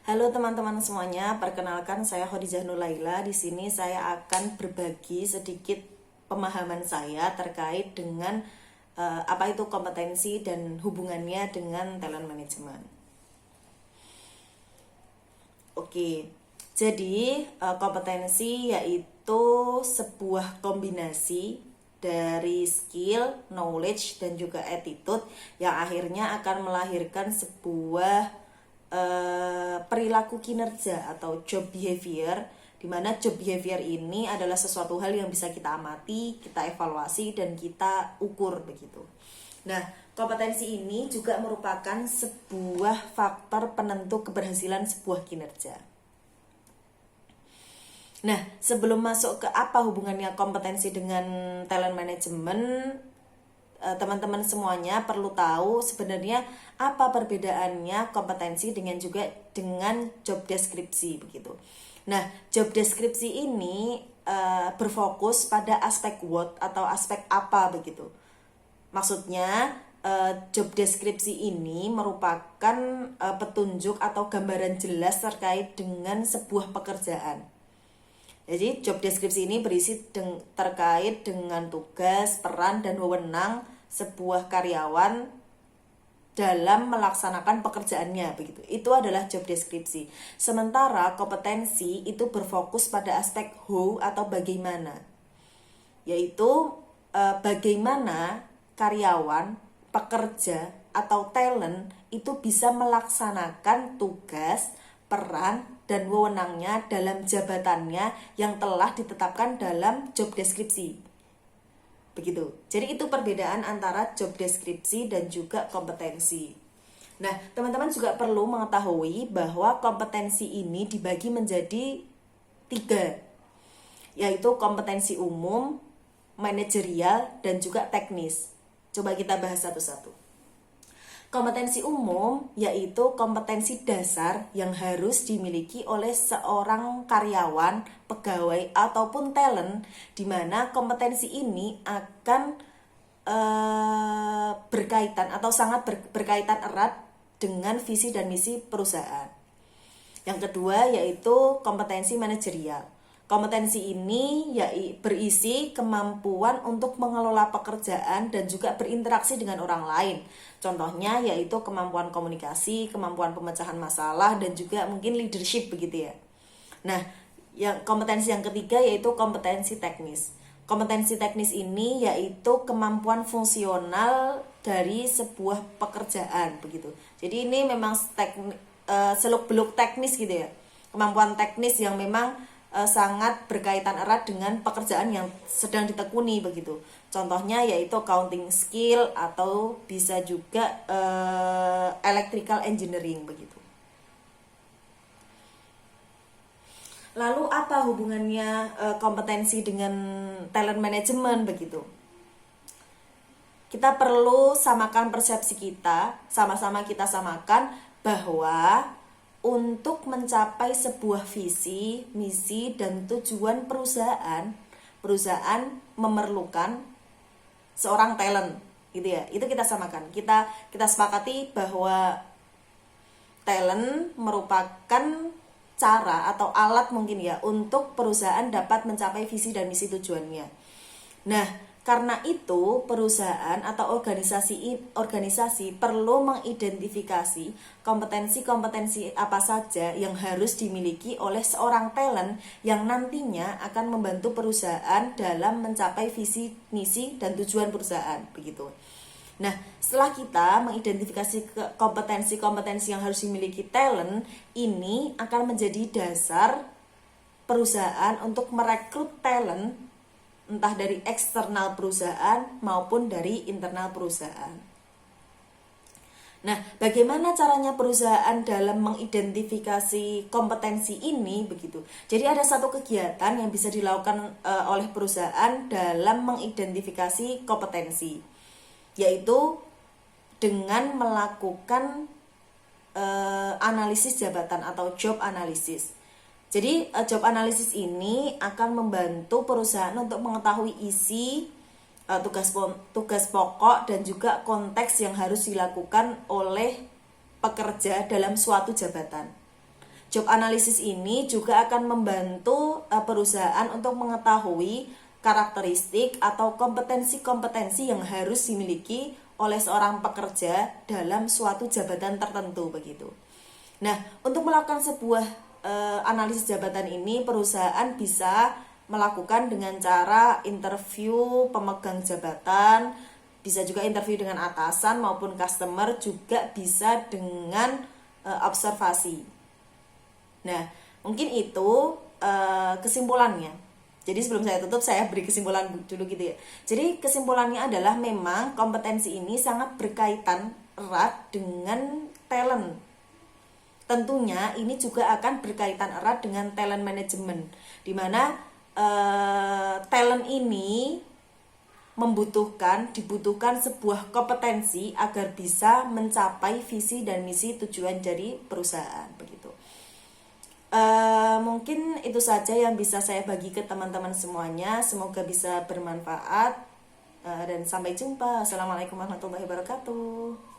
Halo teman-teman semuanya, perkenalkan saya Khadijah Nulaila. Di sini saya akan berbagi sedikit pemahaman saya terkait dengan apa itu kompetensi dan hubungannya dengan talent management. Oke, jadi kompetensi yaitu sebuah kombinasi dari skill, knowledge, dan juga attitude yang akhirnya akan melahirkan sebuah perilaku kinerja atau job behavior, di mana job behavior ini adalah sesuatu hal yang bisa kita amati, kita evaluasi, dan kita ukur begitu. Nah, kompetensi ini juga merupakan sebuah faktor penentu keberhasilan sebuah kinerja. Nah, sebelum masuk ke apa hubungannya kompetensi dengan talent management, teman-teman semuanya perlu tahu sebenarnya apa perbedaannya kompetensi dengan job deskripsi begitu. Nah, job deskripsi ini berfokus pada aspek what atau aspek apa begitu. Maksudnya job deskripsi ini merupakan petunjuk atau gambaran jelas terkait dengan sebuah pekerjaan. Jadi job deskripsi ini berisi terkait dengan tugas, peran, dan wewenang sebuah karyawan dalam melaksanakan pekerjaannya begitu. Itu adalah job deskripsi. Sementara kompetensi itu berfokus pada aspek how atau bagaimana. Yaitu bagaimana karyawan, pekerja, atau talent itu bisa melaksanakan tugas, peran, dan wewenangnya dalam jabatannya yang telah ditetapkan dalam job deskripsi. Begitu. Jadi itu perbedaan antara job deskripsi dan juga kompetensi. Nah, teman-teman juga perlu mengetahui bahwa kompetensi ini dibagi menjadi 3, yaitu kompetensi umum, manajerial, dan juga teknis. Coba kita bahas satu-satu. Kompetensi umum yaitu kompetensi dasar yang harus dimiliki oleh seorang karyawan, pegawai, ataupun talent, di mana kompetensi ini akan berkaitan atau sangat berkaitan erat dengan visi dan misi perusahaan. Yang kedua yaitu kompetensi manajerial. Kompetensi ini berisi kemampuan untuk mengelola pekerjaan dan juga berinteraksi dengan orang lain. Contohnya yaitu kemampuan komunikasi, kemampuan pemecahan masalah, dan juga mungkin leadership begitu ya. Nah, kompetensi yang ketiga yaitu kompetensi teknis. Kompetensi teknis ini yaitu kemampuan fungsional dari sebuah pekerjaan begitu. Jadi ini memang seluk-beluk teknis gitu ya. Kemampuan teknis yang memang sangat berkaitan erat dengan pekerjaan yang sedang ditekuni begitu. Contohnya yaitu accounting skill atau bisa juga electrical engineering begitu. Lalu apa hubungannya kompetensi dengan talent management begitu? Kita perlu samakan persepsi kita, sama-sama kita samakan bahwa untuk mencapai sebuah visi, misi, dan tujuan perusahaan memerlukan seorang talent, gitu ya. Itu kita samakan. Kita sepakati bahwa talent merupakan cara atau alat mungkin ya untuk perusahaan dapat mencapai visi dan misi tujuannya. Nah, karena itu perusahaan atau organisasi perlu mengidentifikasi kompetensi-kompetensi apa saja yang harus dimiliki oleh seorang talent yang nantinya akan membantu perusahaan dalam mencapai visi, misi, dan tujuan perusahaan begitu. Nah, setelah kita mengidentifikasi kompetensi-kompetensi yang harus dimiliki talent, ini akan menjadi dasar perusahaan untuk merekrut talent entah dari eksternal perusahaan maupun dari internal perusahaan. Nah, bagaimana caranya perusahaan dalam mengidentifikasi kompetensi ini begitu? Jadi ada satu kegiatan yang bisa dilakukan oleh perusahaan dalam mengidentifikasi kompetensi, yaitu dengan melakukan analisis jabatan atau job analysis. Jadi job analysis ini akan membantu perusahaan untuk mengetahui isi, tugas pokok, dan juga konteks yang harus dilakukan oleh pekerja dalam suatu jabatan. Job analysis ini juga akan membantu perusahaan untuk mengetahui karakteristik atau kompetensi-kompetensi yang harus dimiliki oleh seorang pekerja dalam suatu jabatan tertentu begitu. Nah, untuk melakukan sebuah analisis jabatan ini, perusahaan bisa melakukan dengan cara interview pemegang jabatan, bisa juga interview dengan atasan maupun customer, juga bisa dengan observasi. Nah, mungkin itu kesimpulannya. Jadi sebelum saya tutup, saya beri kesimpulan dulu gitu ya. Jadi kesimpulannya adalah memang kompetensi ini sangat berkaitan erat dengan talent. Tentunya ini juga akan berkaitan erat dengan talent management, di mana talent ini dibutuhkan sebuah kompetensi agar bisa mencapai visi dan misi tujuan dari perusahaan begitu. Mungkin itu saja yang bisa saya bagi ke teman-teman semuanya. Semoga bisa bermanfaat, dan sampai jumpa. Assalamualaikum warahmatullahi wabarakatuh.